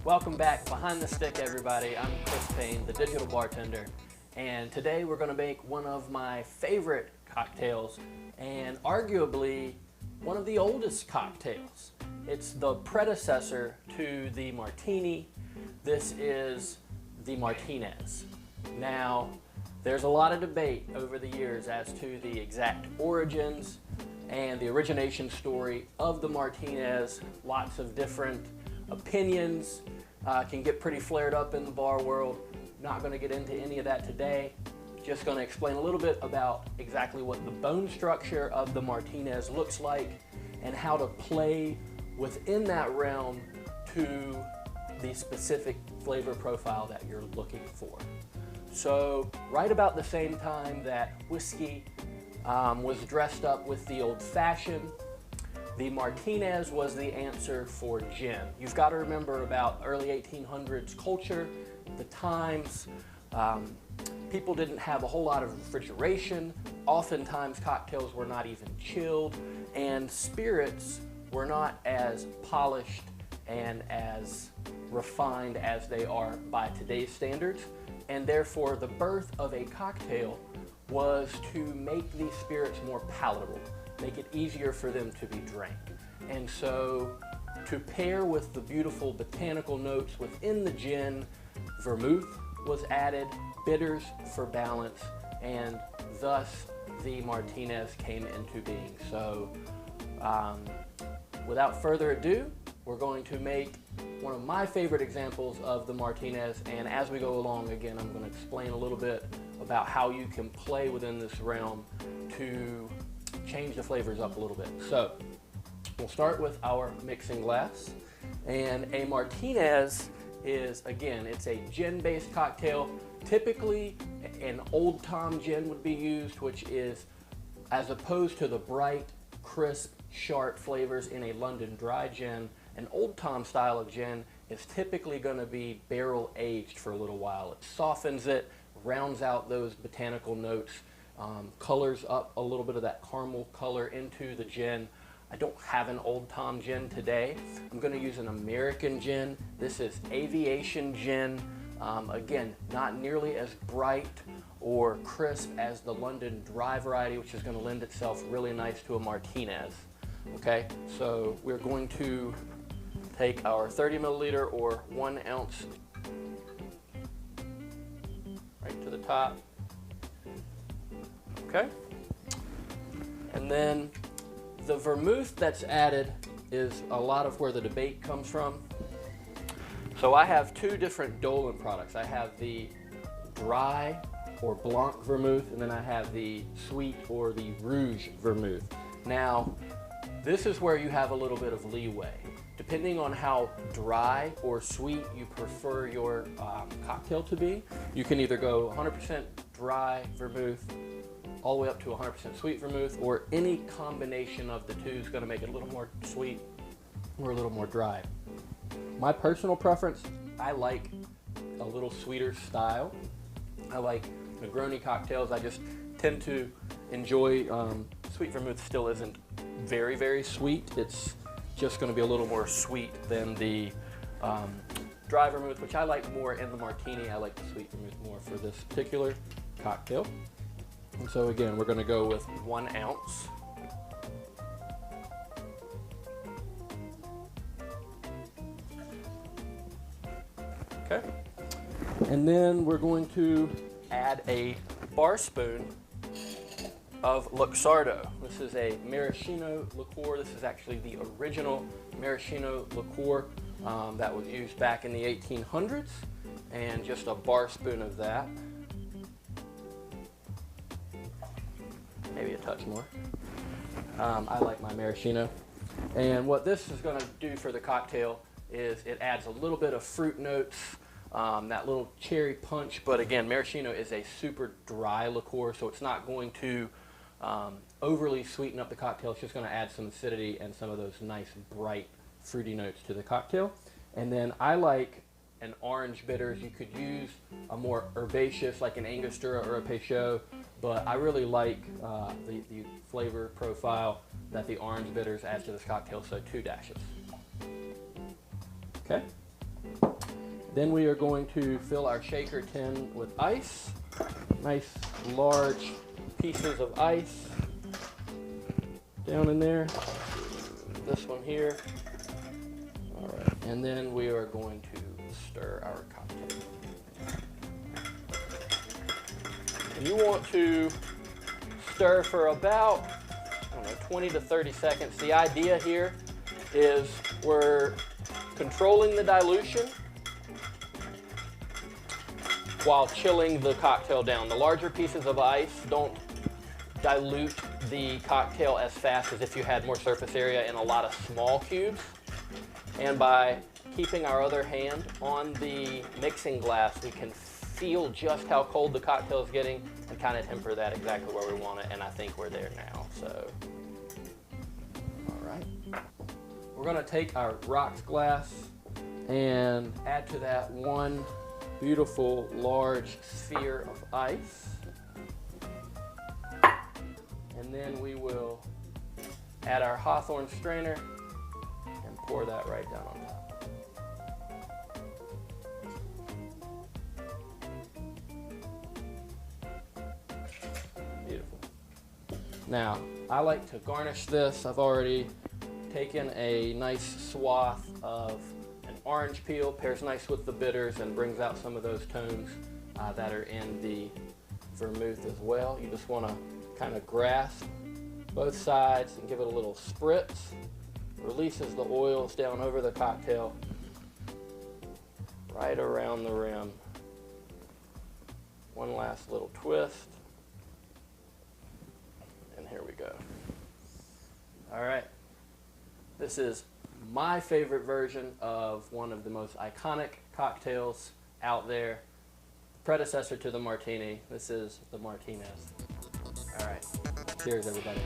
Welcome back behind the stick, everybody. I'm Payne, the Digital Bartender, and today we're going to make one of my favorite cocktails and arguably one of the oldest cocktails. It's the predecessor to the martini. This is the Martinez. Now, there's a lot of debate over the years as to the exact origins and the origination story of the Martinez. Lots of different opinions. Can get pretty flared up in the bar world. Not going to get into any of that today. Just going to explain a little bit about exactly what the bone structure of the Martinez looks like and how to play within that realm to the specific flavor profile that you're looking for. So right about the same time that whiskey was dressed up with the old-fashioned, the Martinez was the answer for gin. You've got to remember about early 1800s culture, the times. People didn't have a whole lot of refrigeration. Oftentimes cocktails were not even chilled, and spirits were not as polished and as refined as they are by today's standards. And therefore the birth of a cocktail was to make these spirits more palatable, make it easier for them to be drank. And so to pair with the beautiful botanical notes within the gin, vermouth was added, bitters for balance, and thus the Martinez came into being. So without further ado, we're going to make one of my favorite examples of the Martinez, and as we go along, again, I'm going to explain a little bit about how you can play within this realm to change the flavors up a little bit. So we'll start with our mixing glass, and a Martinez is, again, it's a gin-based cocktail. Typically an Old Tom gin would be used, which is, as opposed to the bright, crisp, sharp flavors in a London dry gin, an Old Tom style of gin is typically going to be barrel aged for a little while. It softens it, rounds out those botanical notes, colors up a little bit of that caramel color into the gin. I don't have an Old Tom gin today. I'm going to use an American gin. This is Aviation Gin. Again, not nearly as bright or crisp as the London dry variety, which is going to lend itself really nice to a Martinez. Okay, so we're going to take our 30 milliliter or 1 ounce right to the top. Okay, and then the vermouth that's added is a lot of where the debate comes from. So I have two different Dolin products. I have the dry or blanc vermouth, and then I have the sweet or the Rouge vermouth. Now, this is where you have a little bit of leeway. Depending on how dry or sweet you prefer your cocktail to be, you can either go 100% dry vermouth all the way up to 100% sweet vermouth, or any combination of the two is going to make it a little more sweet or a little more dry. My personal preference, I like a little sweeter style. I like Negroni cocktails. I just tend to enjoy, sweet vermouth still isn't very, very sweet. It's just going to be a little more sweet than the dry vermouth, which I like more in the martini. I like the sweet vermouth more for this particular cocktail. And so again, we're going to go with 1 ounce. Okay. And then we're going to add a bar spoon of Luxardo. This is a maraschino liqueur. This is actually the original maraschino liqueur that was used back in the 1800s, and just a bar spoon of that. Maybe a touch more. I like my maraschino. And what this is going to do for the cocktail is it adds a little bit of fruit notes, that little cherry punch, but again, maraschino is a super dry liqueur, so it's not going to overly sweeten up the cocktail. It's just going to add some acidity and some of those nice bright fruity notes to the cocktail. And then I like an orange bitters. You could use a more herbaceous like an Angostura or a Peychaud, but I really like the flavor profile that the orange bitters add to this cocktail, so 2 dashes. Okay. Then we are going to fill our shaker tin with ice. Nice large pieces of ice down in there. This one here. All right, and then we are going to stir our cocktail. And you want to stir for about, I don't know, 20 to 30 seconds. The idea here is we're controlling the dilution while chilling the cocktail down. The larger pieces of ice don't dilute the cocktail as fast as if you had more surface area in a lot of small cubes. And by keeping our other hand on the mixing glass, we can feel just how cold the cocktail is getting and kind of temper that exactly where we want it, and I think we're there now. So, all right. We're gonna take our rocks glass and add to that one beautiful large sphere of ice. And then we will add our Hawthorne strainer and pour that right down on top. Beautiful. Now, I like to garnish this. I've already taken a nice swath of an orange peel, pairs nice with the bitters and brings out some of those tones that are in the vermouth as well. You just want to kind of grasp both sides and give it a little spritz. Releases the oils down over the cocktail, right around the rim. One last little twist. And here we go. All right. This is my favorite version of one of the most iconic cocktails out there. Predecessor to the martini. This is the Martinez. All right. Cheers, everybody.